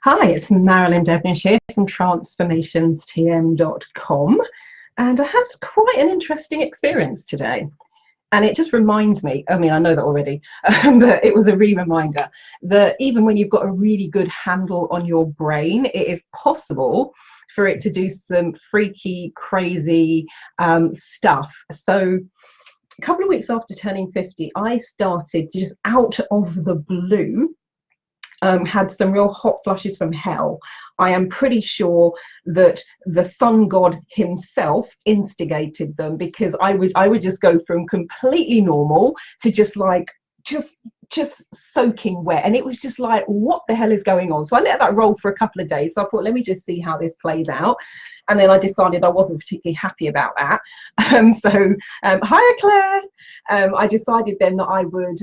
Hi, it's Marilyn Devnish here from transformationstm.com, and I had quite an interesting experience today. And it just reminds me, I mean, I know that already, but it was a reminder that even when you've got a really good handle on your brain, it is possible for it to do some freaky, crazy stuff. So a couple of weeks after turning 50, I started to just out of the blue had some real hot flushes from hell. I am pretty sure that the sun god himself instigated them, because I would just go from completely normal to just soaking wet, and it was just like, what the hell is going on? So I let that roll for a couple of days. So I thought, let me just see how this plays out. And then I decided I wasn't particularly happy about that. Hiya, Claire. I decided then that I would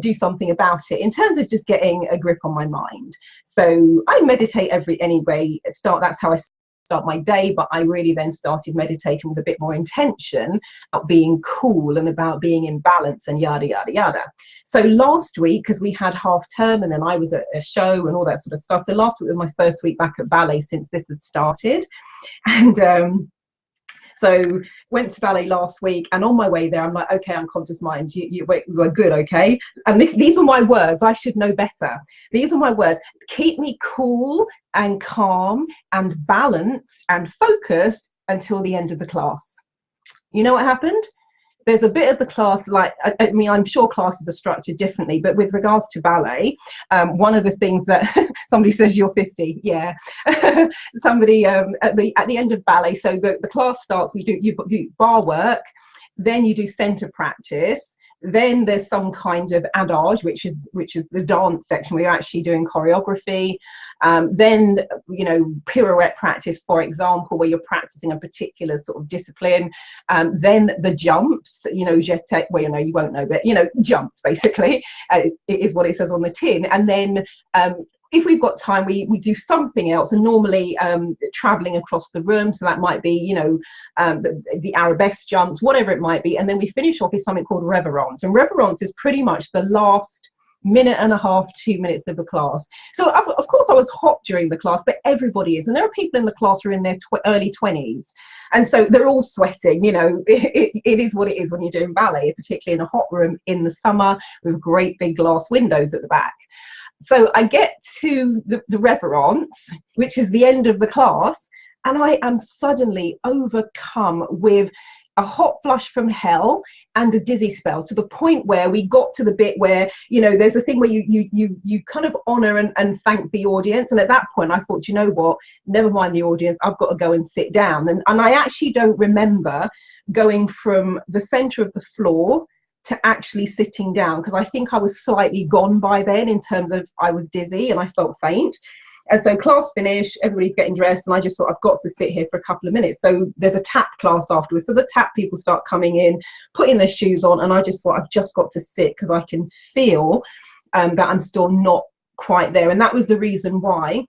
do something about it in terms of just getting a grip on my mind. So I meditate that's how I start my day, but I really then started meditating with a bit more intention about being cool and about being in balance and yada yada yada. So last week, because we had half term and then I was at a show and all that sort of stuff, so last week was my first week back at ballet since this had started. And so went to ballet last week, and on my way there I'm like, okay, unconscious mind, you were good, okay? And these are my words. I should know better. These are my words: keep me cool and calm and balanced and focused until the end of the class. You know what happened? There's a bit of the class, like, I mean, I'm sure classes are structured differently, but with regards to ballet, one of the things that somebody says you're 50, yeah. Somebody at the end of ballet, so the class starts, you do bar work, then you do center practice, then there's some kind of adage, which is the dance section where you're actually doing choreography. Then, pirouette practice, for example, where you're practicing a particular sort of discipline. Then the jumps, jeté, well, you won't know, but, jumps, basically, it is what it says on the tin. And then if we've got time, we do something else, and normally traveling across the room. So that might be, the arabesque jumps, whatever it might be. And then we finish off with something called reverence. And reverence is pretty much the last minute and a half, 2 minutes of the class. So of course I was hot during the class, but everybody is. And there are people in the class who are in their early 20s. And so they're all sweating, it is what it is when you're doing ballet, particularly in a hot room in the summer with great big glass windows at the back. So I get to the reverence, which is the end of the class, and I am suddenly overcome with a hot flush from hell and a dizzy spell, to the point where we got to the bit where, there's a thing where you kind of honor and thank the audience. And at that point I thought, you know what, never mind the audience, I've got to go and sit down. And I actually don't remember going from the center of the floor to actually sitting down, because I think I was slightly gone by then in terms of I was dizzy and I felt faint. And so class finished, everybody's getting dressed, and I just thought, I've got to sit here for a couple of minutes. So there's a tap class afterwards. So the tap people start coming in, putting their shoes on, and I just thought, I've just got to sit, because I can feel that I'm still not quite there. And that was the reason why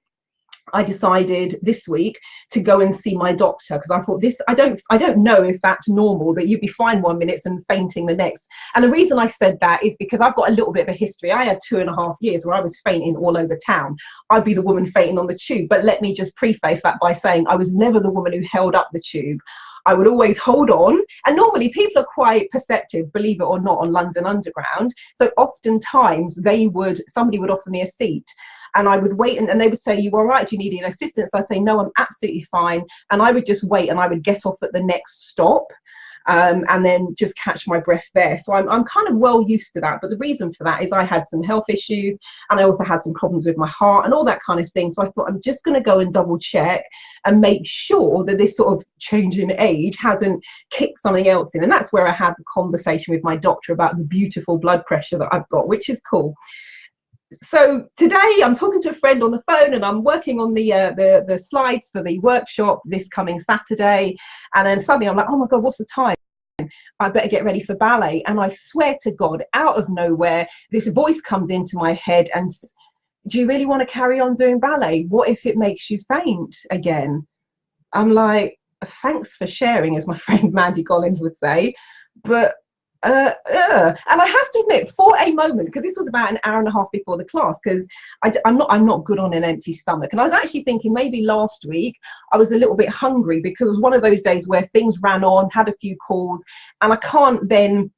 I decided this week to go and see my doctor, because I thought, I don't know if that's normal, that you'd be fine 1 minute and fainting the next. And the reason I said that is because I've got a little bit of a history. I had 2.5 years where I was fainting all over town. I'd be the woman fainting on the tube. But let me just preface that by saying I was never the woman who held up the tube. I would always hold on, and normally people are quite perceptive, believe it or not, on London Underground. So oftentimes somebody would offer me a seat, and I would wait, and they would say, you all right, do you need any assistance? I say, no, I'm absolutely fine. And I would just wait, and I would get off at the next stop, and then just catch my breath there. So I'm kind of well used to that. But the reason for that is I had some health issues, and I also had some problems with my heart and all that kind of thing. So I thought, I'm just going to go and double check and make sure that this sort of change in age hasn't kicked something else in. And that's where I had the conversation with my doctor about the beautiful blood pressure that I've got, which is cool. So today I'm talking to a friend on the phone, and I'm working on the slides for the workshop this coming Saturday. And then suddenly I'm like, oh my God, what's the time? I better get ready for ballet. And I swear to God, out of nowhere, this voice comes into my head and, do you really want to carry on doing ballet? What if it makes you faint again? I'm like, thanks for sharing, as my friend Mandy Collins would say, but And I have to admit, for a moment, because this was about an hour and a half before the class, because I'm not good on an empty stomach, and I was actually thinking maybe last week I was a little bit hungry because it was one of those days where things ran on, had a few calls, and I can't then,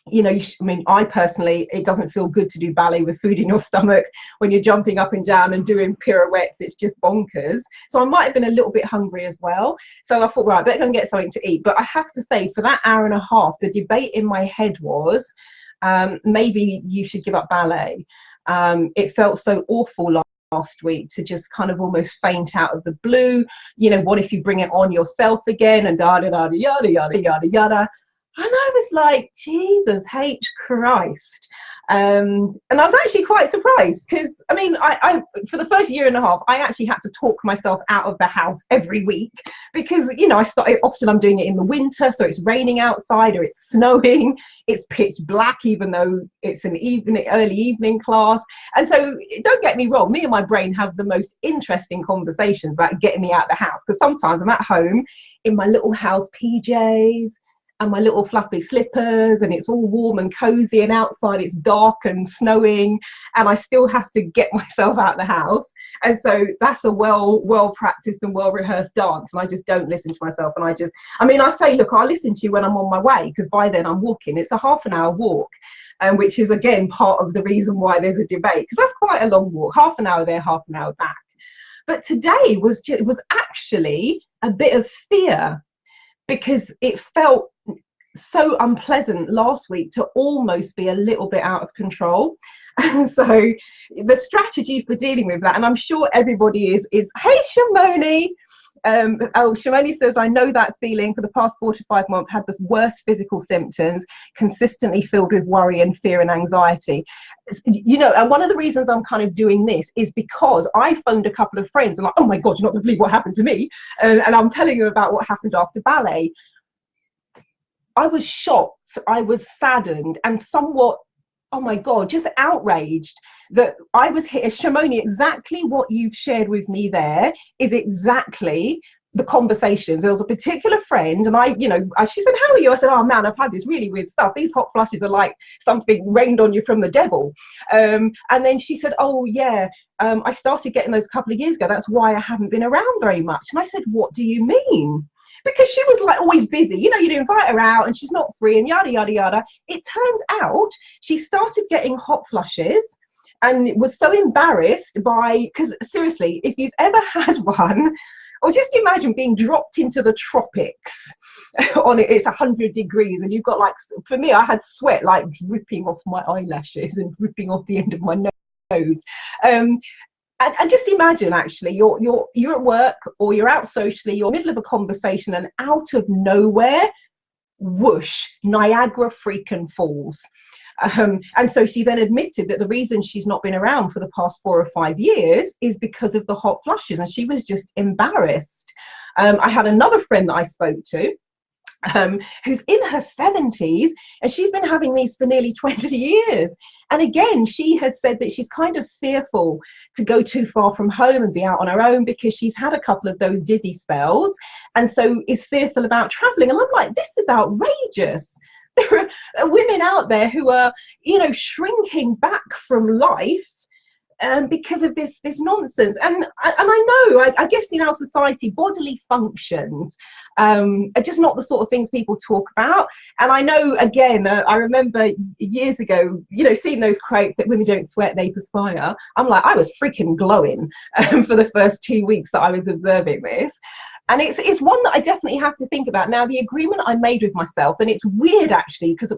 I mean, I personally, it doesn't feel good to do ballet with food in your stomach when you're jumping up and down and doing pirouettes. It's just bonkers. So I might have been a little bit hungry as well. So I thought, right, I better go and get something to eat. But I have to say, for that hour and a half, the debate in my head was, maybe you should give up ballet. It felt so awful last week to just kind of almost faint out of the blue. What if you bring it on yourself again, and da da da yada yada yada yada. And I was like, Jesus H. Christ. And I was actually quite surprised because, I mean, I for the first year and a half, I actually had to talk myself out of the house every week because, often I'm doing it in the winter, so it's raining outside or it's snowing, it's pitch black, even though it's an early evening class. And so don't get me wrong, me and my brain have the most interesting conversations about getting me out of the house, because sometimes I'm at home in my little house PJs and my little fluffy slippers, and it's all warm and cozy, and outside it's dark and snowing, and I still have to get myself out of the house. And so that's a well practiced and well rehearsed dance, and I just don't listen to myself. And I say, look, I'll listen to you when I'm on my way, because by then I'm walking. It's a half an hour walk, which is again part of the reason why there's a debate, because that's quite a long walk, half an hour there, half an hour back. But today was actually a bit of fear, because it felt so unpleasant last week to almost be a little bit out of control. And so the strategy for dealing with that, and I'm sure everybody is hey Shimoni, Shimoni says, I know that feeling. For the past 4 to 5 months, had the worst physical symptoms, consistently filled with worry and fear and anxiety. And one of the reasons I'm kind of doing this is because I phoned a couple of friends and like, oh my God, you're not going to believe what happened to me. And I'm telling you about what happened after ballet. I was shocked, I was saddened, and somewhat, oh my God, just outraged that I was here. Shimoni, exactly what you've shared with me there is exactly the conversations. There was a particular friend, and she said, how are you? I said, oh man, I've had this really weird stuff. These hot flushes are like something rained on you from the devil. And then she said, oh yeah, I started getting those a couple of years ago. That's why I haven't been around very much. And I said, what do you mean? Because she was like always busy, you'd invite her out and she's not free and yada, yada, yada. It turns out she started getting hot flushes and was so embarrassed because seriously, if you've ever had one, or just imagine being dropped into the tropics it's 100 degrees and you've got for me, I had sweat like dripping off my eyelashes and dripping off the end of my nose. And just imagine, actually, you're at work or you're out socially, you're in the middle of a conversation, and out of nowhere, whoosh, Niagara freaking Falls. And so she then admitted that the reason she's not been around for the past 4 or 5 years is because of the hot flushes, and she was just embarrassed. I had another friend that I spoke to, who's in her 70s, and she's been having these for nearly 20 years. And again, she has said that she's kind of fearful to go too far from home and be out on her own because she's had a couple of those dizzy spells, and so is fearful about traveling. And I'm like, this is outrageous. There are women out there who are, shrinking back from life because of this nonsense. And I know, I guess in our society, bodily functions are just not the sort of things people talk about. And I know, again, I remember years ago, seeing those quotes that women don't sweat, they perspire. I'm like, I was freaking glowing for the first 2 weeks that I was observing this. And it's one that I definitely have to think about. Now, the agreement I made with myself, and it's weird actually, because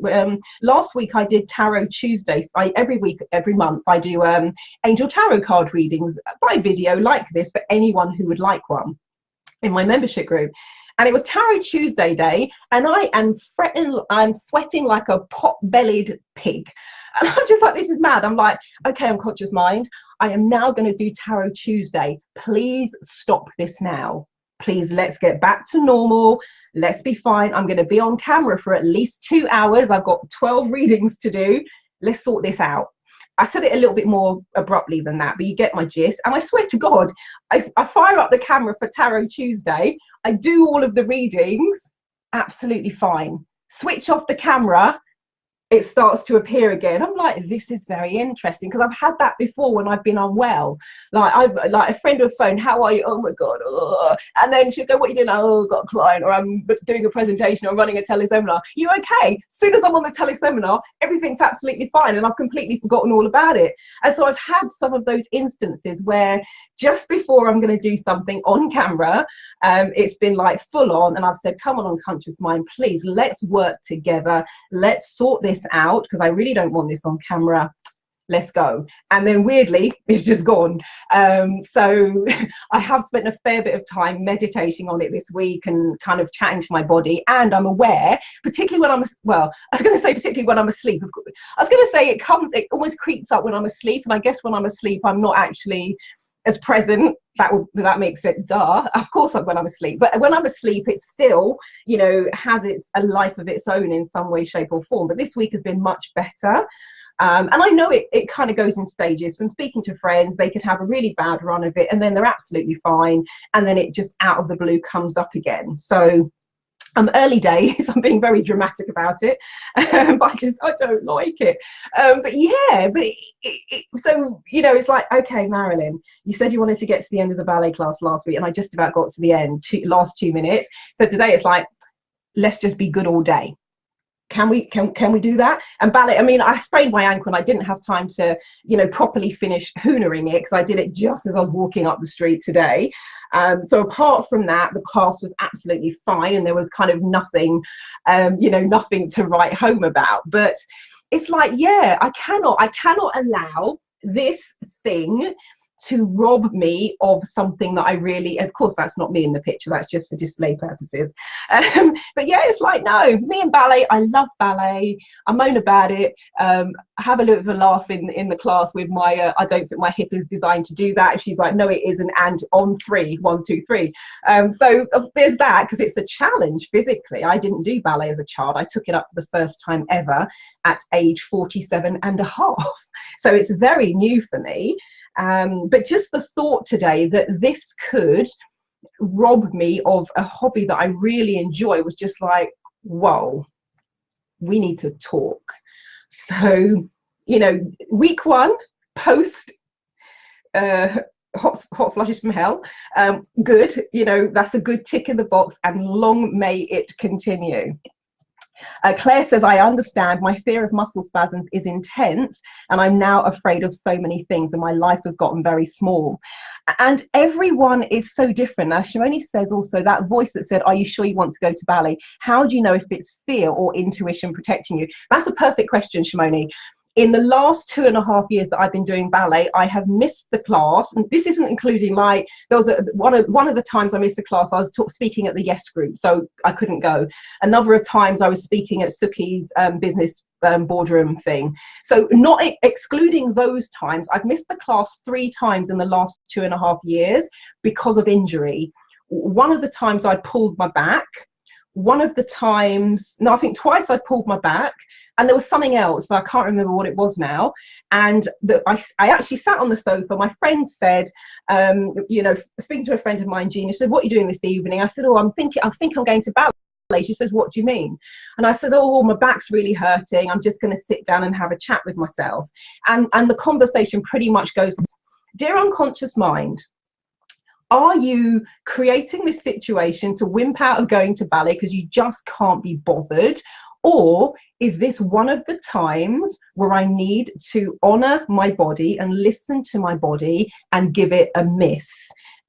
last week I did Tarot Tuesday. Every month, I do angel tarot card readings by video like this for anyone who would like one in my membership group. And it was Tarot Tuesday day, and I'm sweating like a pot-bellied pig. And I'm just like, this is mad. I'm like, okay, unconscious mind, I am now going to do Tarot Tuesday. Please stop this now. Please, let's get back to normal. Let's be fine. I'm going to be on camera for at least 2 hours. I've got 12 readings to do. Let's sort this out. I said it a little bit more abruptly than that, but you get my gist. And I swear to God, I fire up the camera for Tarot Tuesday. I do all of the readings. Absolutely fine. Switch off the camera. it starts to appear again. I'm like, this is very interesting, because I've had that before when I've been unwell. Like a friend will phone, how are you? Oh my God. Ugh. And then she'll go, what are you doing? Oh, I've got a client, or I'm doing a presentation, or I'm running a teleseminar. You okay? As soon as I'm on the teleseminar, everything's absolutely fine, and I've completely forgotten all about it. And so I've had some of those instances where just before I'm going to do something on camera, it's been like full on, and I've said, come on, unconscious mind, please, let's work together. Let's sort this out, because I really don't want this on camera. Let's go. And then weirdly, it's just gone. So I have spent a fair bit of time meditating on it this week and kind of chatting to my body. And I'm aware, particularly when particularly when I'm asleep. I was going to say it almost creeps up when I'm asleep. And I guess when I'm asleep, I'm not actually as present. That makes it duh. Of course, when I'm asleep, but when I'm asleep, it's still, has a life of its own in some way, shape, or form. But this week has been much better. And I know it kind of goes in stages. From speaking to friends, they could have a really bad run of it, and then they're absolutely fine, and then it just out of the blue comes up again. So early days, I'm being very dramatic about it, but I don't like it. So it's like, okay, Marilyn, you said you wanted to get to the end of the ballet class last week, and I just about got to the end, last 2 minutes. So today it's like, let's just be good all day. Can we do that? And ballet, I mean, I sprained my ankle and I didn't have time to properly finish hoonering it, because I did it just as I was walking up the street today. So apart from that, the class was absolutely fine, and there was kind of nothing nothing to write home about. But it's like, yeah, I cannot allow this thing to rob me of something that I really, of course that's not me in the picture, that's just for display purposes. But yeah, it's like, no, me and ballet, I love ballet, I moan about it, I have a little bit of a laugh in the class with my, I don't think my hip is designed to do that. And she's like, no, it isn't, and on 3, 1, 2, 3. So there's that, because it's a challenge physically. I didn't do ballet as a child. I took it up for the first time ever at age 47 and a half. So it's very new for me. But just the thought today that this could rob me of a hobby that I really enjoy was just like, whoa, we need to talk. So, week 1, post hot flushes from hell, good, that's a good tick in the box, and long may it continue. Claire says, I understand. My fear of muscle spasms is intense, and I'm now afraid of so many things, and my life has gotten very small. And everyone is so different. Now, Shimoni says also, that voice that said, are you sure you want to go to ballet? How do you know if it's fear or intuition protecting you? That's a perfect question, Shimoni. In the last 2.5 years that I've been doing ballet, I have missed the class. And this isn't including, like, there was one of the times I missed the class, I was speaking at the Yes group, so I couldn't go. Another of times I was speaking at Suki's business boardroom thing. So not excluding those times, I've missed the class 3 times in the last 2.5 years because of injury. One of the times I pulled my back. One of the times, no, I think twice I pulled my back, and there was something else, I can't remember what it was now. And I actually sat on the sofa. My friend said, speaking to a friend of mine, Gina, she said, what are you doing this evening? I said, oh, I think I'm going to ballet. She says, what do you mean? And I said, oh, my back's really hurting. I'm just going to sit down and have a chat with myself. And the conversation pretty much goes, dear unconscious mind, are you creating this situation to wimp out of going to ballet because you just can't be bothered? Or is this one of the times where I need to honor my body and listen to my body and give it a miss?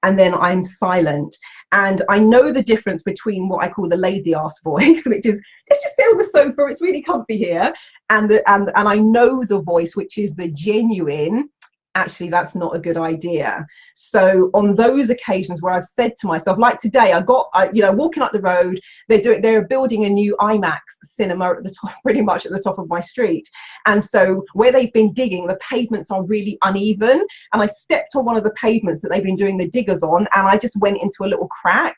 And then I'm silent. And I know the difference between what I call the lazy ass voice, which is, let's just sit on the sofa, it's really comfy here. And I know the voice, which is the genuine, actually that's not a good idea. So on those occasions where I've said to myself, like today, walking up the road, they're building a new IMAX cinema at the top, pretty much at the top of my street. And so where they've been digging, the pavements are really uneven. And I stepped on one of the pavements that they've been doing the diggers on, and I just went into a little crack.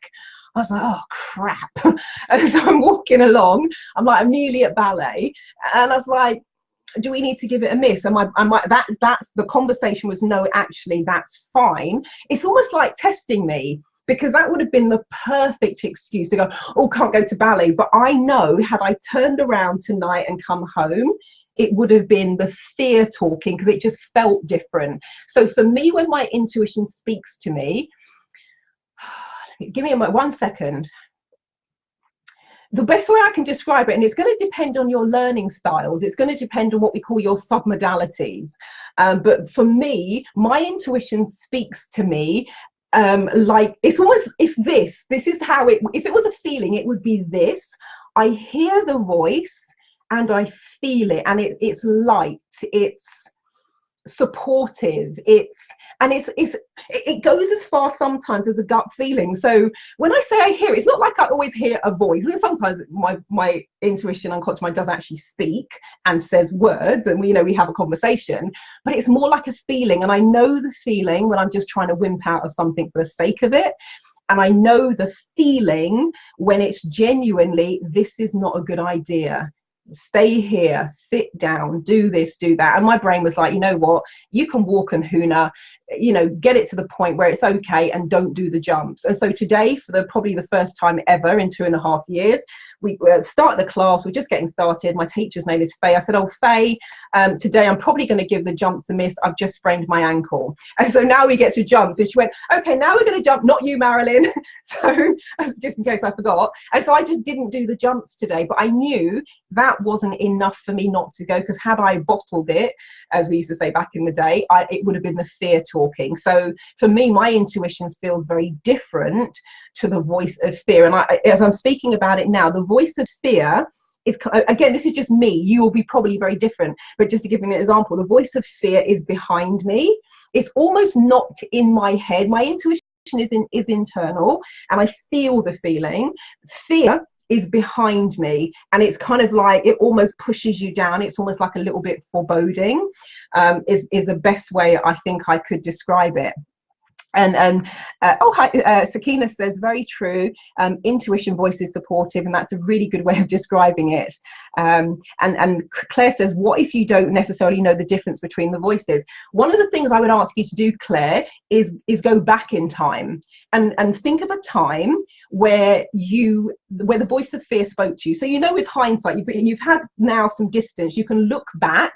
I was like, oh crap. And so I'm walking along, I'm nearly at ballet, and I was like, do we need to give it a miss? That's the conversation was, no, actually that's fine. It's almost like testing me, because that would have been the perfect excuse to go, oh, can't go to ballet. But I know, had I turned around tonight and come home, it would have been the fear talking, because it just felt different. So for me, when my intuition speaks to me, give me 1 second. The best way I can describe it, and it's going to depend on your learning styles, it's going to depend on what we call your submodalities. But for me, my intuition speaks to me like this is how it, if it was a feeling, it would be this. I hear the voice and I feel it, and it's light, it's supportive, it goes as far sometimes as a gut feeling. So when I say I hear, it's not like I always hear a voice, and sometimes my intuition, unconscious mind, does actually speak and says words, and we have a conversation, but it's more like a feeling. And I know the feeling when I'm just trying to wimp out of something for the sake of it, and I know the feeling when it's genuinely, this is not a good idea. Stay here, sit down, do this, do that. And my brain was like, you know what, you can walk and huna, get it to the point where it's okay, and don't do the jumps. And so today, for probably the first time ever in 2.5 years, we started the class. We're just getting started. My teacher's name is Faye. I said, oh, Faye, today I'm probably going to give the jumps a miss. I've just sprained my ankle. And so now we get to jumps. And she went, okay, now we're going to jump. Not you, Marilyn. So just in case I forgot. And so I just didn't do the jumps today. But I knew that wasn't enough for me not to go, because had I bottled it, as we used to say back in the day, it would have been the fear talking. So for me, my intuition feels very different to the voice of fear. And as I'm speaking about it now, the voice of fear is, again, this is just me, you will be probably very different, but just to give you an example, the voice of fear is behind me. It's almost not in my head. My intuition is internal, and I feel the feeling. Fear is behind me, and it's kind of like, it almost pushes you down. It's almost like a little bit foreboding, is the best way I think I could describe it. And hi, Sakina says, very true, intuition voice is supportive, and that's a really good way of describing it. And Claire says, what if you don't necessarily know the difference between the voices? One of the things I would ask you to do, Claire, is go back in time and think of a time where the voice of fear spoke to you. So with hindsight, you've had now some distance, you can look back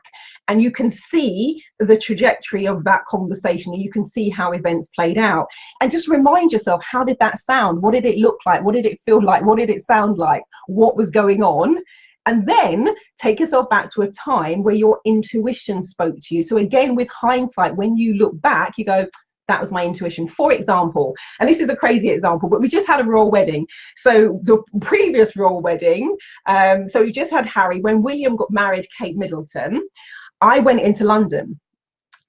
and you can see the trajectory of that conversation, and you can see how events played out, and just remind yourself, how did that sound? What did it look like? What did it feel like? What did it sound like? What was going on? And then take yourself back to a time where your intuition spoke to you. So again, with hindsight, when you look back, you go, that was my intuition. For example, and this is a crazy example, but we just had a royal wedding. So the previous royal wedding, so we just had Harry. When William got married Kate Middleton, I went into London,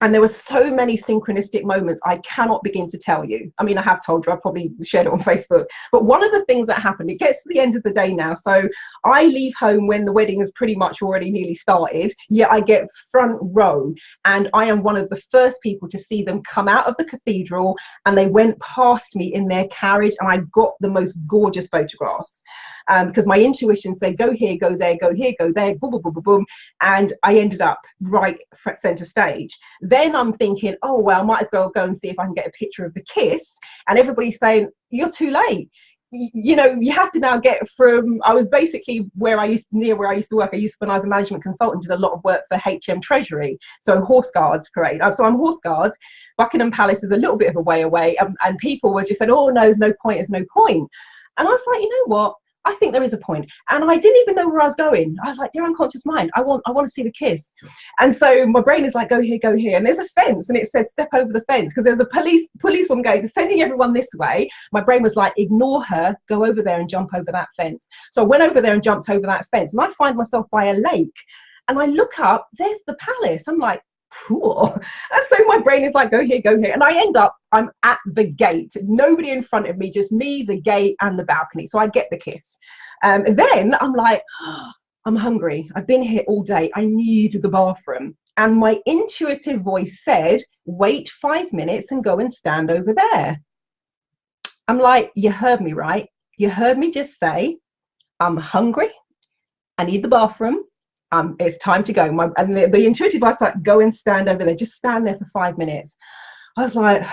and there were so many synchronistic moments I cannot begin to tell you. I mean, I have told you, I probably shared it on Facebook, but one of the things that happened, it gets to the end of the day now, so I leave home when the wedding has pretty much already nearly started, yet I get front row, and I am one of the first people to see them come out of the cathedral, and they went past me in their carriage, and I got the most gorgeous photographs. Because my intuition said, go here, go there, go here, go there, boom, boom, boom, boom, boom, and I ended up right center stage. Then I'm thinking, oh, well, I might as well go and see if I can get a picture of the kiss, and everybody's saying, you're too late. You have to now get from, I was basically near where I used to work. When I was a management consultant, did a lot of work for HM Treasury, so Horse Guards Parade. So I'm Horse Guards. Buckingham Palace is a little bit of a way away, and people were just saying, oh, no, there's no point, there's no point. And I was like, you know what? I think there is a point. And I didn't even know where I was going. I was like, dear unconscious mind, I want to see the kiss. And so my brain is like, go here, go here. And there's a fence, and it said, step over the fence, because there's a policewoman going, sending everyone this way. My brain was like, ignore her, go over there and jump over that fence. So I went over there and jumped over that fence, and I find myself by a lake, and I look up, there's the palace. I'm like, cool. And so my brain is like, go here, go here. And I end up, I'm at the gate, nobody in front of me, just me, the gate, and the balcony. So I get the kiss. Then I'm like, oh, I'm hungry, I've been here all day, I need the bathroom. And my intuitive voice said, wait 5 minutes and go and stand over there. I'm like, you heard me, right? You heard me just say, I'm hungry, I need the bathroom, it's time to go. And the intuitive voice like, go and stand over there, just stand there for 5 minutes. I was like,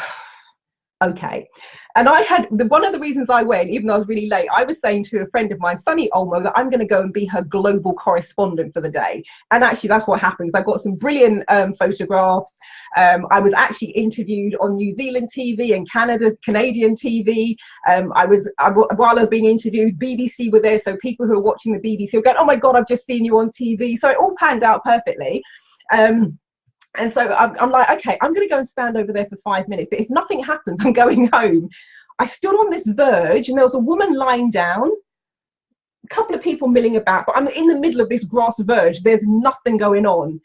Okay. And I had one of the reasons I went, even though I was really late, I was saying to a friend of mine, Sunny Olmo, that I'm going to go and be her global correspondent for the day. And actually, that's what happens. I got some brilliant photographs. I was actually interviewed on New Zealand TV and Canadian TV. While I was being interviewed, BBC were there. So people who are watching the BBC were going, oh my God, I've just seen you on TV. So it all panned out perfectly. And so I'm like, okay, I'm going to go and stand over there for 5 minutes. But if nothing happens, I'm going home. I stood on this verge and there was a woman lying down, a couple of people milling about, but I'm in the middle of this grass verge. There's nothing going on.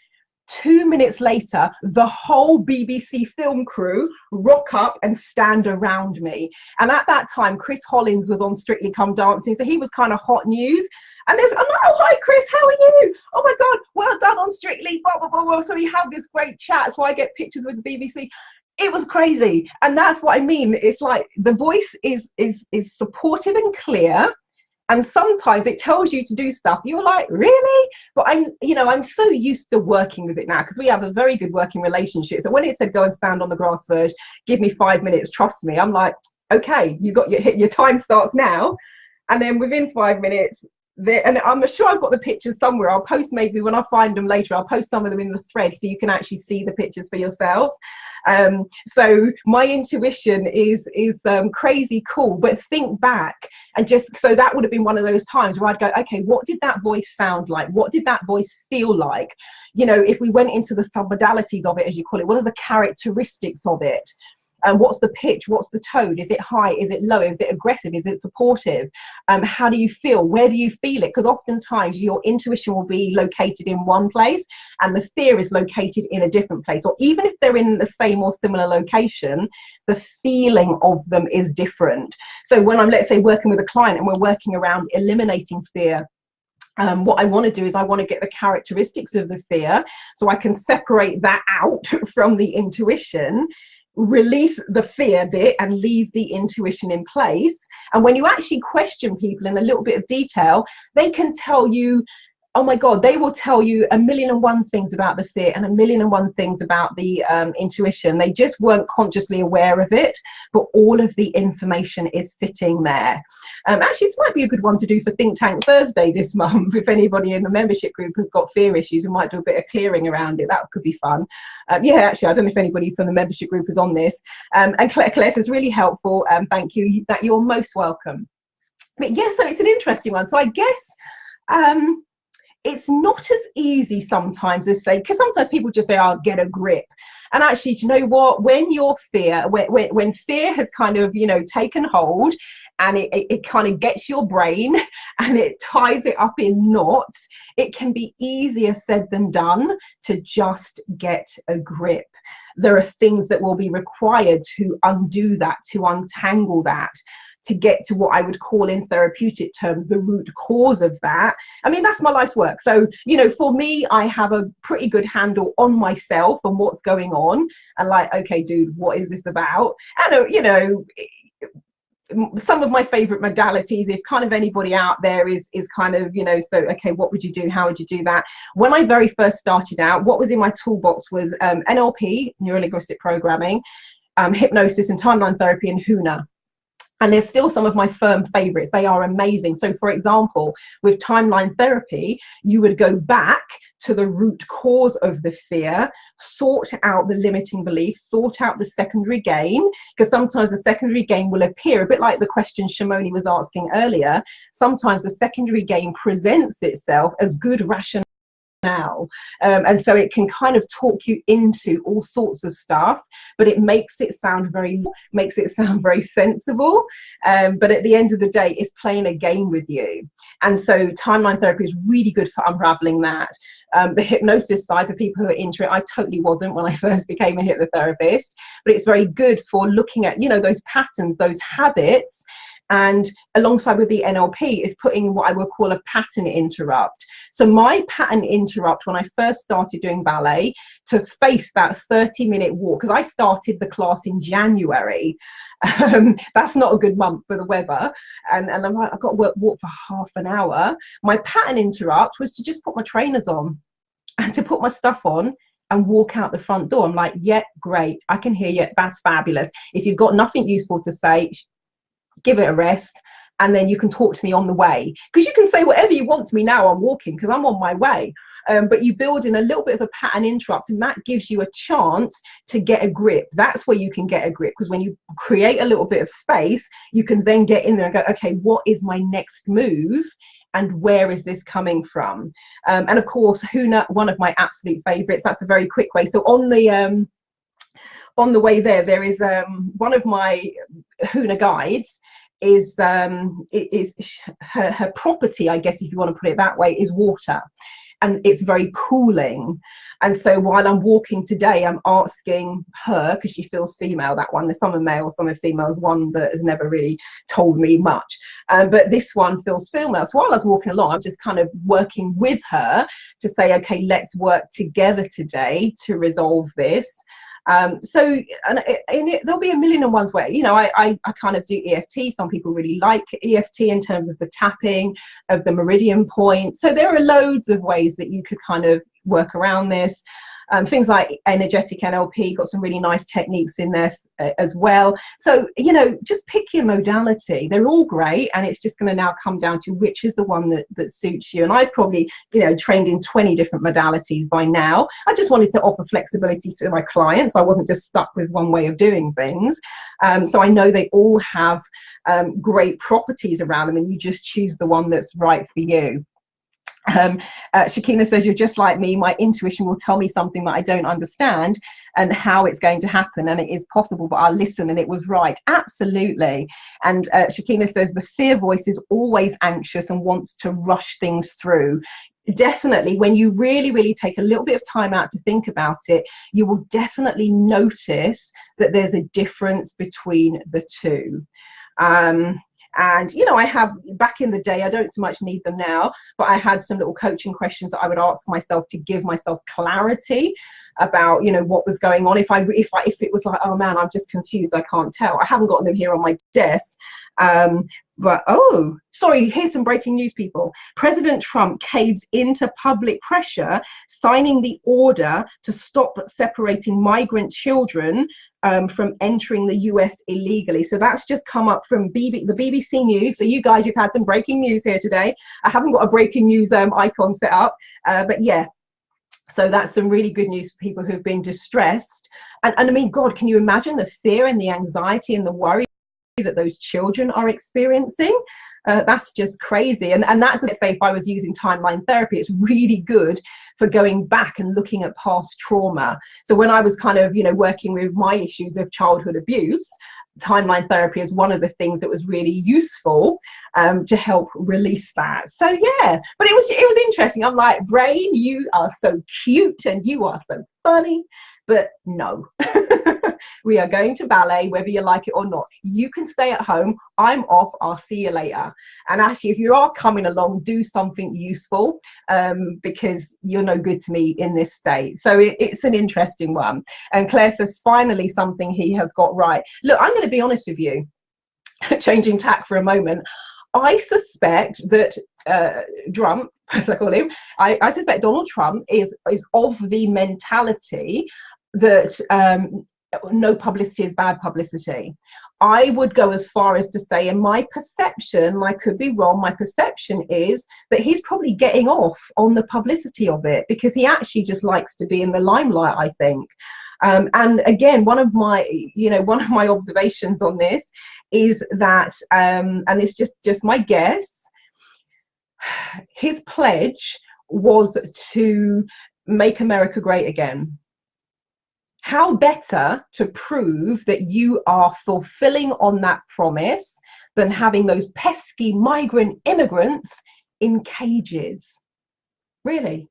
2 minutes later, the whole BBC film crew rock up and stand around me. And at that time, Chris Hollins was on Strictly Come Dancing. So he was kind of hot news. And I'm like, oh, hi, Chris, how are you? Oh, my God, well done on Strictly, blah, blah, blah, blah. So we have this great chat. So I get pictures with the BBC. It was crazy. And that's what I mean. It's like the voice is supportive and clear. And sometimes it tells you to do stuff. You're like, really? But I'm so used to working with it now because we have a very good working relationship. So when it said go and stand on the grass verge, give me 5 minutes, trust me, I'm like, okay, you got your time starts now. And then within 5 minutes, and I'm sure I've got the pictures somewhere. I'll post, maybe when I find them later, I'll post some of them in the thread so you can actually see the pictures for yourself. So my intuition is crazy cool, but think back and so that would have been one of those times where I'd go, okay, what did that voice sound like? What did that voice feel like? If we went into the submodalities of it, as you call it, what are the characteristics of it? What's the pitch? What's the tone? Is it high? Is it low? Is it aggressive? Is it supportive? How do you feel? Where do you feel it? Because oftentimes your intuition will be located in one place and the fear is located in a different place. Or even if they're in the same or similar location, the feeling of them is different. So when I'm, let's say, working with a client and we're working around eliminating fear, what I want to do is I want to get the characteristics of the fear so I can separate that out from the intuition, release the fear bit and leave the intuition in place. And when you actually question people in a little bit of detail, they can tell you, oh my God, they will tell you 1,000,001 things about the fear and 1,000,001 things about the intuition. They just weren't consciously aware of it, but all of the information is sitting there. Actually, this might be a good one to do for Think Tank Thursday this month. If anybody in the membership group has got fear issues, we might do a bit of clearing around it. That could be fun. Yeah, actually, I don't know if anybody from the membership group is on this. And Claire this is really helpful. Thank you. That you're most welcome. But yeah, so it's an interesting one. So I guess it's not as easy sometimes as say, because sometimes people just say, "I'll get a grip." And actually, do you know what? When your fear, when fear has kind of, taken hold and it kind of gets your brain and it ties it up in knots, it can be easier said than done to just get a grip. There are things that will be required to undo that, to untangle that, to get to what I would call in therapeutic terms the root cause of that. I mean, that's my life's work. So, for me, I have a pretty good handle on myself and what's going on. And like, okay, dude, what is this about? And, some of my favorite modalities, if kind of anybody out there is kind of, so, okay, what would you do? How would you do that? When I very first started out, what was in my toolbox was NLP, neuro-linguistic programming, hypnosis and timeline therapy, and HUNA. And there's still some of my firm favorites. They are amazing. So for example, with timeline therapy, you would go back to the root cause of the fear, sort out the limiting beliefs, sort out the secondary gain, because sometimes the secondary gain will appear a bit like the question Shimoni was asking earlier. Sometimes the secondary gain presents itself as good rationale. And so it can kind of talk you into all sorts of stuff, but it makes it sound very sensible. But at the end of the day, it's playing a game with you. And so timeline therapy is really good for unraveling that. The hypnosis side, for people who are into it, I totally wasn't when I first became a hypnotherapist, but it's very good for looking at, those patterns, those habits. And alongside with the NLP is putting what I would call a pattern interrupt. So my pattern interrupt when I first started doing ballet, to face that 30-minute walk, because I started the class in January. That's not a good month for the weather. And I'm like, I've got to walk for half an hour. My pattern interrupt was to just put my trainers on and to put my stuff on and walk out the front door. I'm like, yeah, great, I can hear you, that's fabulous. If you've got nothing useful to say, give it a rest, and then you can talk to me on the way, because you can say whatever you want to me now I'm walking, because I'm on my way. But you build in a little bit of a pattern interrupt, and that gives you a chance to get a grip. That's where you can get a grip, because when you create a little bit of space, you can then get in there and go, okay, what is my next move, and where is this coming from? And of course, Huna, one of my absolute favorites. That's a very quick way. So on the way there is one of my Huna guides is her property, I guess, if you want to put it that way, is water, and it's very cooling. And so while I'm walking today, I'm asking her, because she feels female, that one, some are male, some are females, one that has never really told me much, but this one feels female. So while I was walking along, I'm just kind of working with her to say, okay, let's work together today to resolve this. So there'll be a million and ones where, you know, I kind of do EFT. Some people really like EFT in terms of the tapping of the meridian point. So there are loads of ways that you could kind of work around this. Things like energetic NLP, got some really nice techniques in there as well. So, you know, just pick your modality. They're all great, and it's just going to now come down to which is the one that suits you. And I've probably, you know, trained in 20 different modalities by now. I just wanted to offer flexibility to my clients. I wasn't just stuck with one way of doing things. So I know they all have great properties around them, and you just choose the one that's right for you. Shakina says, you're just like me. My intuition will tell me something that I don't understand and how it's going to happen, and it is possible, but I'll listen and it was right. Absolutely. And Shakina says, the fear voice is always anxious and wants to rush things through. Definitely, when you really take a little bit of time out to think about it, you will definitely notice that there's a difference between the two. And, you know, I have, back in the day, I don't so much need them now, but I had some little coaching questions that I would ask myself to give myself clarity about, you know, what was going on. If it was like, oh man, I'm just confused, I can't tell. I haven't got them here on my desk. But, oh, sorry, here's some breaking news, people. President Trump caves into public pressure, signing the order to stop separating migrant children from entering the US illegally. So that's just come up from the BBC News. So you guys, you've had some breaking news here today. I haven't got a breaking news icon set up, but yeah. So that's some really good news for people who've been distressed. And I mean, God, can you imagine the fear and the anxiety and the worry that those children are experiencing? That's just crazy. And that's, let's say, if I was using timeline therapy, it's really good for going back and looking at past trauma. So when I was kind of, you know, working with my issues of childhood abuse, timeline therapy is one of the things that was really useful to help release that. So yeah, but it was interesting. I'm like, brain, you are so cute and you are so funny, but no. We are going to ballet, whether you like it or not. You can stay at home. I'm off. I'll see you later. And actually, if you are coming along, do something useful, because you're no good to me in this state. So it's an interesting one. And Claire says, finally, something he has got right. Look, I'm going to be honest with you, changing tack for a moment. I suspect that Trump, as I call him, I suspect Donald Trump is of the mentality that no publicity is bad publicity. I would go as far as to say, in my perception, I could be wrong, my perception is that he's probably getting off on the publicity of it because he actually just likes to be in the limelight, I think. And again, one of my observations on this is that, and it's just my guess, his pledge was to make America great again. How better to prove that you are fulfilling on that promise than having those pesky migrant immigrants in cages? Really?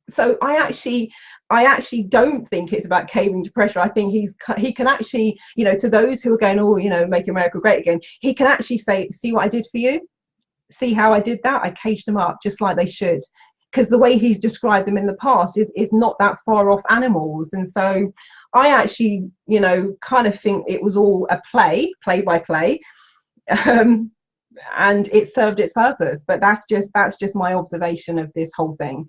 So I actually don't think it's about caving to pressure. I think he can actually, you know, to those who are going, oh, you know, make America great again, he can actually say, see what I did for you? See how I did that? I caged them up just like they should. Because the way he's described them in the past is not that far off animals. And so I actually, you know, kind of think it was all a play by play, and it served its purpose. But that's just my observation of this whole thing.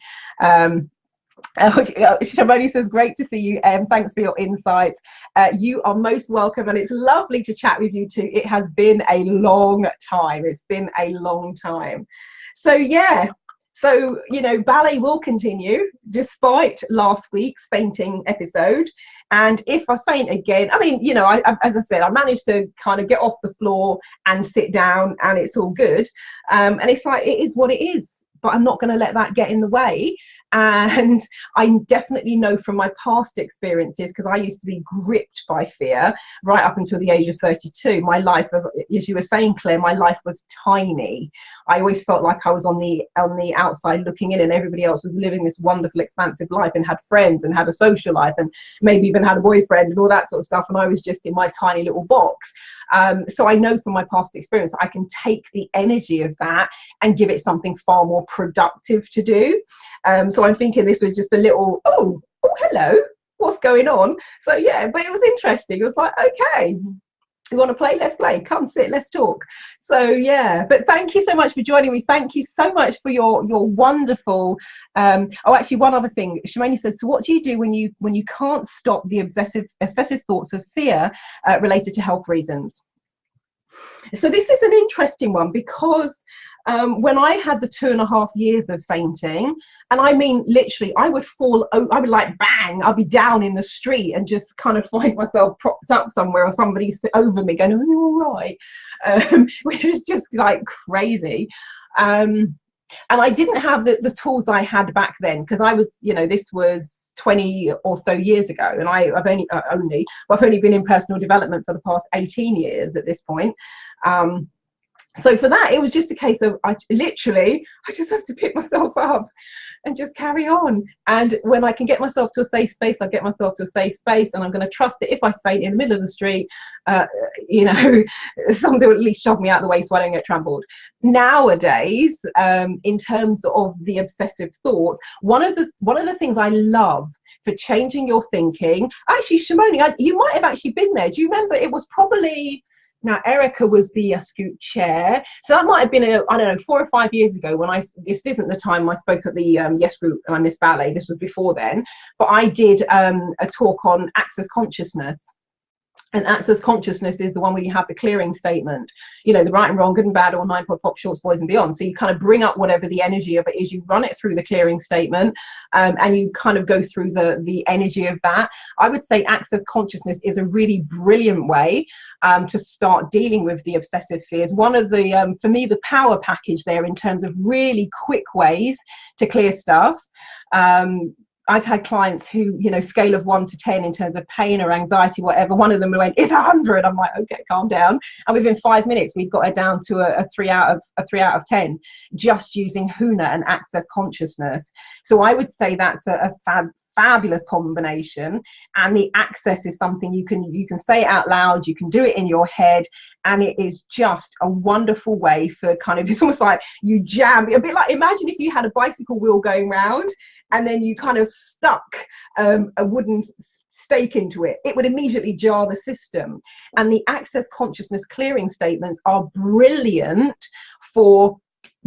Shamoni says, great to see you. Thanks for your insights. You are most welcome, and it's lovely to chat with you too. It has been a long time. It's been a long time. So yeah, so ballet will continue despite last week's fainting episode. And if I faint again, I mean, as I said, I managed to kind of get off the floor and sit down, and it's all good. And it's like, it is what it is, but I'm not going to let that get in the way. And I definitely know from my past experiences, because I used to be gripped by fear right up until the age of 32. My life, as you were saying, Claire, my life was tiny. I always felt like I was on the outside looking in, and everybody else was living this wonderful, expansive life and had friends and had a social life and maybe even had a boyfriend and all that sort of stuff. And I was just in my tiny little box. So I know from my past experience, I can take the energy of that and give it something far more productive to do. So I'm thinking this was just a little, oh, hello, what's going on? So yeah, but it was interesting. It was like, okay, you want to play? Let's play. Come sit, let's talk. So yeah, but thank you so much for joining me. Thank you so much for your wonderful. Oh, actually, one other thing. Shamoni says, so what do you do when you can't stop the obsessive thoughts of fear related to health reasons? So this is an interesting one, because when I had the 2.5 years of fainting, and I mean literally, I would fall, I would like bang, I'd be down in the street and just kind of find myself propped up somewhere, or somebody sit over me going, "Are you all right?" Which was just like crazy. And I didn't have the tools I had back then, because I was, this was 20 or so years ago, and I've only been in personal development for the past 18 years at this point. So for that, it was just a case of I just have to pick myself up and just carry on. And when I can get myself to a safe space, I get myself to a safe space, and I'm going to trust that if I faint in the middle of the street, somebody will at least shove me out of the way so I don't get trampled. Nowadays, in terms of the obsessive thoughts, one of the things I love for changing your thinking, actually, Shamoni, you might have actually been there. Do you remember? It was probably. Now, Erica was the Scoot chair. So that might have been, 4 or 5 years ago when this isn't the time I spoke at the Yes Group and I Miss Ballet. This was before then. But I did a talk on access consciousness. And access consciousness is the one where you have the clearing statement, the right and wrong, good and bad, or 9 Pod Pop, shorts, boys and beyond. So you kind of bring up whatever the energy of it is, you run it through the clearing statement, and you kind of go through the energy of that. I would say access consciousness is a really brilliant way to start dealing with the obsessive fears. One of the, for me, the power package there in terms of really quick ways to clear stuff. I've had clients who, scale of 1 to 10 in terms of pain or anxiety, whatever. One of them went, "It's 100." I'm like, okay, calm down. And within 5 minutes, we'd got her down to a 3 out of 10, just using HUNA and access consciousness. So I would say that's a fabulous combination. And the access is something you can say it out loud, you can do it in your head, and it is just a wonderful way for kind of, it's almost like you jam, a bit like, imagine if you had a bicycle wheel going round and then you kind of stuck a wooden stake into it. It would immediately jar the system. And the access consciousness clearing statements are brilliant for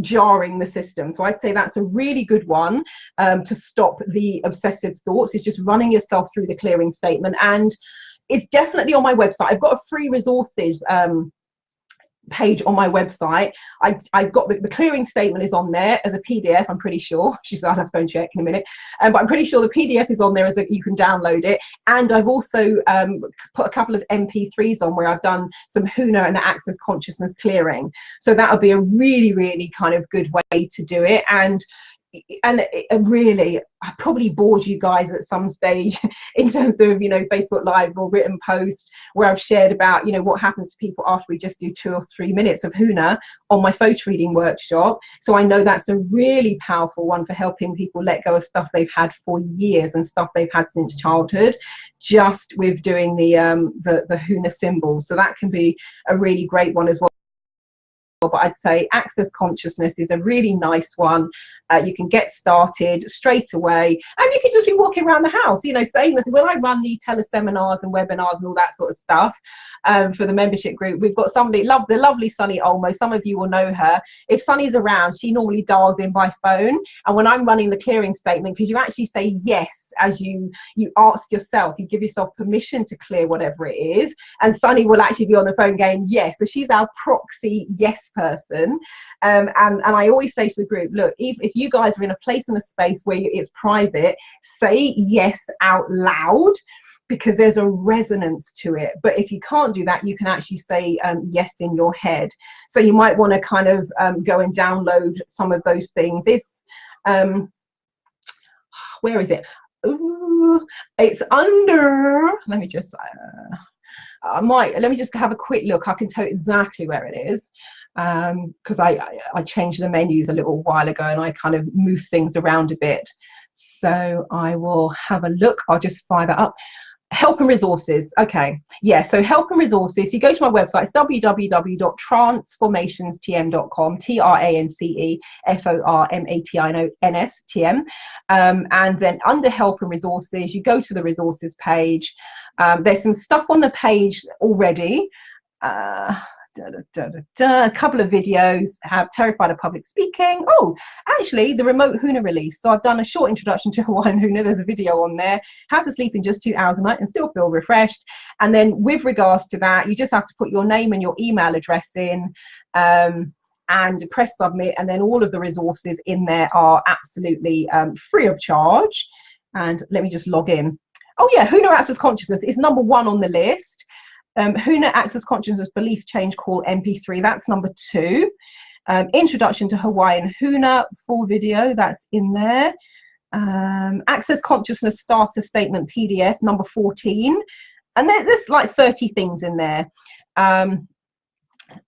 jarring the system. So I'd say that's a really good one to stop the obsessive thoughts, is just running yourself through the clearing statement. And it's definitely on my website. I've got a free resources page on my website. I've got the clearing statement is on there as a PDF, I'm pretty sure. She said I'll have to go and check in a minute, but I'm pretty sure the PDF is on there as you can download it. And I've also put a couple of MP3s on where I've done some HUNA and access consciousness clearing. So that would be a really, really kind of good way to do it. And really, I probably bored you guys at some stage in terms of, Facebook Lives or written posts where I've shared about, what happens to people after we just do 2 or 3 minutes of HUNA on my photo reading workshop. So I know that's a really powerful one for helping people let go of stuff they've had for years and stuff they've had since childhood, just with doing the HUNA symbols. So that can be a really great one as well. but I'd say Access Consciousness is a really nice one. You can get started straight away, and you can just be walking around the house, you know, saying this. When I run the teleseminars and webinars and all that sort of stuff for the membership group, we've got somebody, the lovely Sunny Olmo. Some of you will know her. If Sunny's around, she normally dials in by phone. And when I'm running the clearing statement, because you actually say yes as you ask yourself, you give yourself permission to clear whatever it is, and Sunny will actually be on the phone going yes. So she's our proxy yes person. And I always say to the group, look, if you guys are in a place in a space where it's private, say yes out loud, because there's a resonance to it. But if you can't do that, you can actually say yes in your head. So you might want to kind of go and download some of those things. It's where is it? Ooh, it's under, let me just let me just have a quick look. I can tell you exactly where it is, because I changed the menus a little while ago and I kind of moved things around a bit. So I will have a look. I'll just fire that up. Help and resources. Okay, yeah, so help and resources, you go to my website. It's www.transformationstm.com, TRANCEFORMATIONS, and then under help and resources, you go to the resources page. There's some stuff on the page already. A couple of videos, have Terrified of Public Speaking. Oh, actually, the remote Huna release. So I've done a short introduction to Hawaiian Huna. There's a video on there. How to sleep in just 2 hours a night and still feel refreshed. And then with regards to that, you just have to put your name and your email address in, and press submit. And then all of the resources in there are absolutely free of charge. And let me just log in. Oh yeah, Huna Access Consciousness is number 1 on the list. Huna Access Consciousness Belief Change Call MP3, that's number 2. Introduction to Hawaiian Huna, full video, that's in there. Access Consciousness Starter Statement PDF, number 14. And there's like 30 things in there.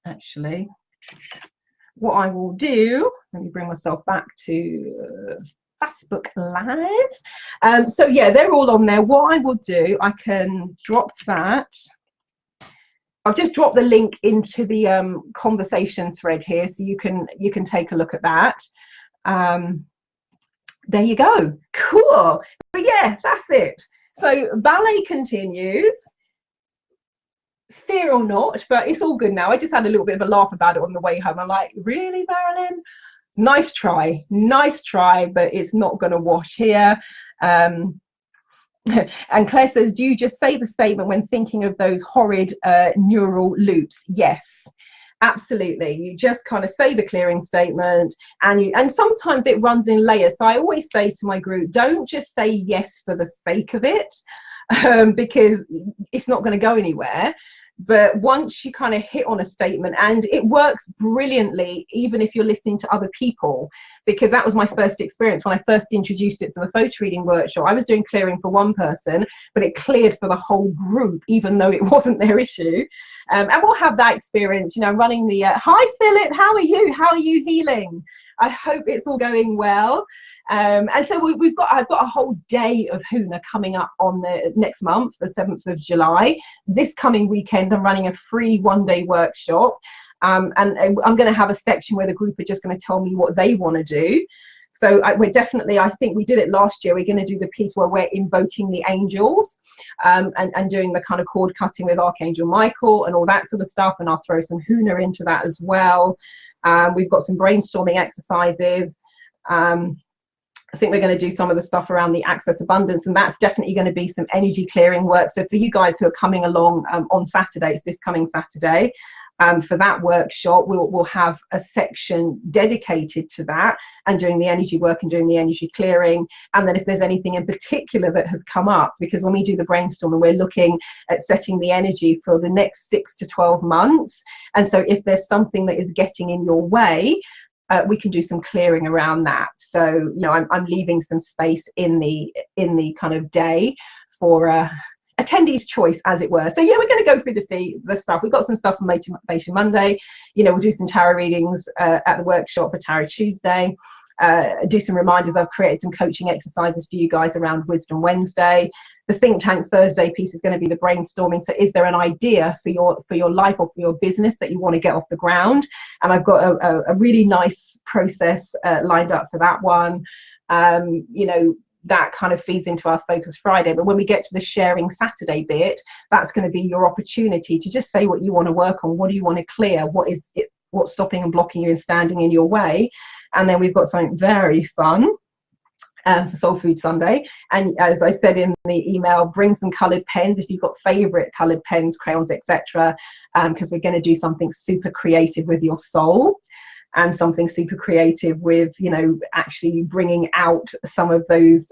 Actually, what I will do, let me bring myself back to Facebook Live. So yeah, they're all on there. What I will do, I can drop that. I've just dropped the link into the conversation thread here, so you can take a look at that. There you go. Cool. But yeah, that's it. So ballet continues. Fear or not, but it's all good now. I just had a little bit of a laugh about it on the way home. I'm like, really, Marilyn? Nice try, but it's not going to wash here. And Claire says, do you just say the statement when thinking of those horrid neural loops? Yes, absolutely. You just kind of say the clearing statement, and sometimes it runs in layers. So I always say to my group, don't just say yes for the sake of it, because it's not going to go anywhere. But once you kind of hit on a statement, and it works brilliantly even if you're listening to other people, because that was my first experience when I first introduced it to the photo reading workshop. I was doing clearing for one person, but it cleared for the whole group, even though it wasn't their issue. And we'll have that experience, you know, running the hi Philip, how are you healing? I hope it's all going well. And so I've got a whole day of Huna coming up on the next month, the 7th of July. This coming weekend, I'm running a free 1-day workshop. And I'm going to have a section where the group are just going to tell me what they want to do. So we're definitely, I think we did it last year, we're going to do the piece where we're invoking the angels, and doing the kind of cord cutting with Archangel Michael and all that sort of stuff. And I'll throw some Huna into that as well. We've got some brainstorming exercises. I think we're going to do some of the stuff around the access abundance, and that's definitely going to be some energy clearing work. So for you guys who are coming along on Saturdays, this coming Saturday, for that workshop, we'll have a section dedicated to that and doing the energy work and doing the energy clearing. And then if there's anything in particular that has come up, because when we do the brainstorming, we're looking at setting the energy for the next 6 to 12 months. And so if there's something that is getting in your way, we can do some clearing around that. So, you know, I'm leaving some space in the kind of day for attendees' choice, as it were. So yeah, we're going to go through the stuff. We've got some stuff for Motivation Monday. You know, we'll do some tarot readings at the workshop for Tarot Tuesday. do some reminders. I've created some coaching exercises for you guys around Wisdom Wednesday. The Think Tank Thursday piece is going to be the brainstorming. So is there an idea for your life or for your business that you want to get off the ground? And I've got a really nice process lined up for that one. You know, that kind of feeds into our Focus Friday. But when we get to the Sharing Saturday bit, that's going to be your opportunity to just say what you want to work on. What do you want to clear? What's stopping and blocking you and standing in your way? And then we've got something very fun for Soul Food Sunday. And as I said in the email, bring some coloured pens if you've got favourite coloured pens, crayons, etc. Because we're going to do something super creative with your soul, and something super creative with, you know, actually bringing out some of those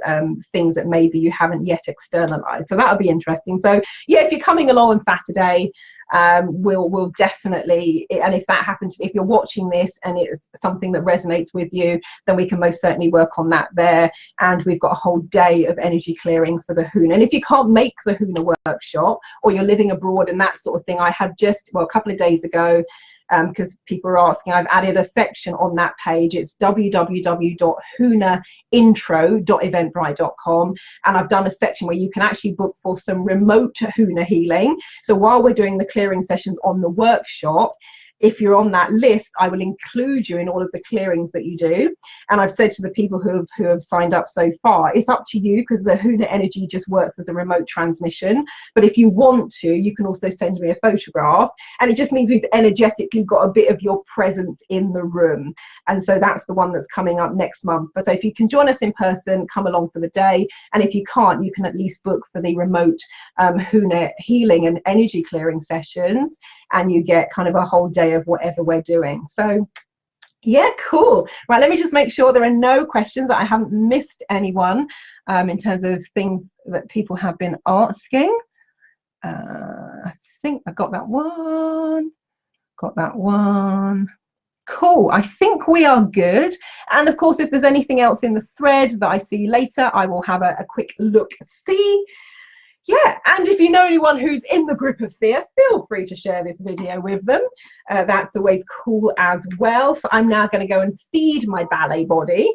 things that maybe you haven't yet externalized. So that'll be interesting. So yeah, if you're coming along on Saturday, we'll definitely, and if that happens, if you're watching this and it's something that resonates with you, then we can most certainly work on that there. And we've got a whole day of energy clearing for the Huna. And if you can't make the Huna workshop, or you're living abroad and that sort of thing, I have just, well, a couple of days ago, because people are asking, I've added a section on that page. It's www.hunaintro.eventbrite.com, and I've done a section where you can actually book for some remote Huna healing. So while we're doing the clearing sessions on the workshop, if you're on that list, I will include you in all of the clearings that you do. And I've said to the people who have signed up so far, it's up to you, because the Huna energy just works as a remote transmission. But if you want to, you can also send me a photograph. And it just means we've energetically got a bit of your presence in the room. And so that's the one that's coming up next month. But so if you can join us in person, come along for the day. And if you can't, you can at least book for the remote Huna healing and energy clearing sessions. And you get kind of a whole day of whatever we're doing. So yeah, cool. Right, let me just make sure there are no questions, that I haven't missed anyone in terms of things that people have been asking. I think I got that one. Cool, I think we are good. And of course, if there's anything else in the thread that I see later, I will have a quick look see. Yeah, and if you know anyone who's in the group of fear, feel free to share this video with them. That's always cool as well. So I'm now going to go and feed my ballet body.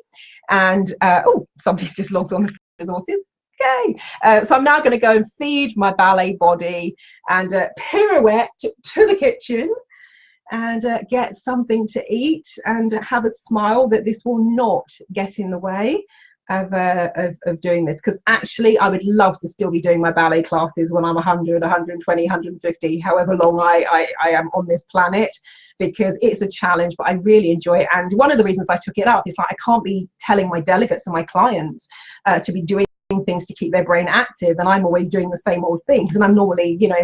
And, oh, somebody's just logged on the resources. Okay, so I'm now going to go and feed my ballet body and pirouette to the kitchen and get something to eat and have a smile that this will not get in the way of doing this, because actually I would love to still be doing my ballet classes when I'm 100, 120, 150, however long I am on this planet, because it's a challenge, but I really enjoy it. And one of the reasons I took it up is, like, I can't be telling my delegates and my clients to be doing things to keep their brain active, and I'm always doing the same old things. And I'm normally, you know,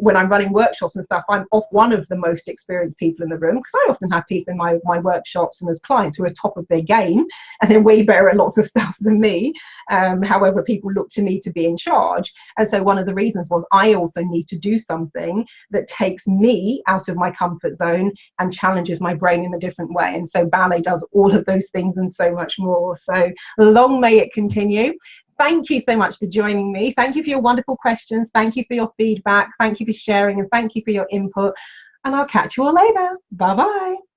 when I'm running workshops and stuff, I'm off one of the most experienced people in the room, because I often have people in my workshops and as clients who are top of their game and they're way better at lots of stuff than me. However, people look to me to be in charge. And so one of the reasons was I also need to do something that takes me out of my comfort zone and challenges my brain in a different way. And so ballet does all of those things and so much more. So long may it continue. Thank you so much for joining me. Thank you for your wonderful questions. Thank you for your feedback. Thank you for sharing, and thank you for your input. And I'll catch you all later. Bye-bye.